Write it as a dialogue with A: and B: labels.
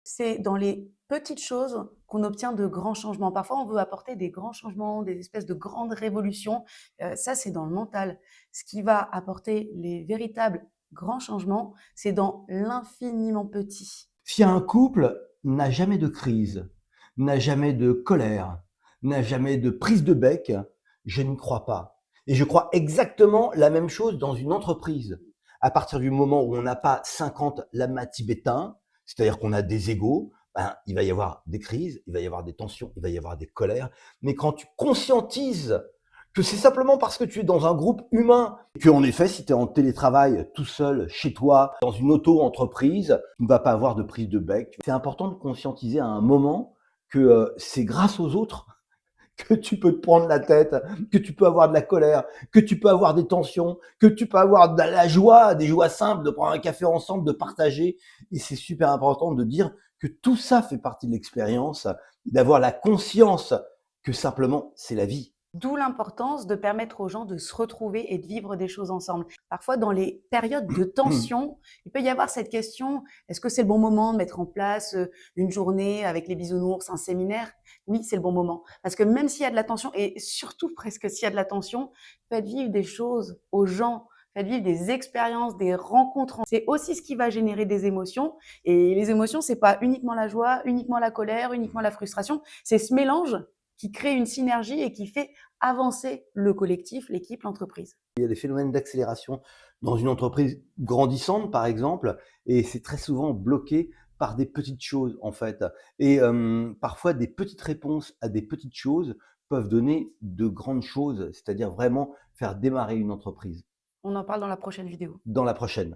A: C'est dans les petites choses qu'on obtient de grands changements. Parfois, on veut apporter des grands changements, des espèces de grandes révolutions. Ça, c'est dans le mental. Ce qui va apporter les véritables grands changements, c'est dans l'infiniment petit.
B: Si un couple n'a jamais de crise, n'a jamais de colère, n'a jamais de prise de bec, je n'y crois pas. Et je crois exactement la même chose dans une entreprise. À partir du moment où on n'a pas 50 lamas tibétains, c'est-à-dire qu'on a des égos, ben, il va y avoir des crises, il va y avoir des tensions, il va y avoir des colères. Mais quand tu conscientises que c'est simplement parce que tu es dans un groupe humain, que en effet, si tu es en télétravail tout seul, chez toi, dans une auto-entreprise, tu ne vas pas avoir de prise de bec. C'est important de conscientiser à un moment que c'est grâce aux autres que tu peux te prendre la tête, que tu peux avoir de la colère, que tu peux avoir des tensions, que tu peux avoir de la joie, des joies simples, de prendre un café ensemble, de partager. Et c'est super important de dire que tout ça fait partie de l'expérience, d'avoir la conscience que simplement c'est la vie.
A: D'où l'importance de permettre aux gens de se retrouver et de vivre des choses ensemble. Parfois, dans les périodes de tension, il peut y avoir cette question, est-ce que c'est le bon moment de mettre en place une journée avec les bisounours, un séminaire? Oui, c'est le bon moment. Parce que même s'il y a de la tension, et surtout presque s'il y a de la tension, faites vivre des choses aux gens, faites vivre des expériences, des rencontres. C'est aussi ce qui va générer des émotions. Et les émotions, c'est pas uniquement la joie, uniquement la colère, uniquement la frustration. C'est ce mélange qui crée une synergie et qui fait avancer le collectif, l'équipe, l'entreprise.
B: Il y a des phénomènes d'accélération dans une entreprise grandissante, par exemple, et c'est très souvent bloqué par des petites choses, en fait. Et parfois, des petites réponses à des petites choses peuvent donner de grandes choses, c'est-à-dire vraiment faire démarrer une entreprise.
A: On en parle dans la prochaine vidéo.
B: Dans la prochaine.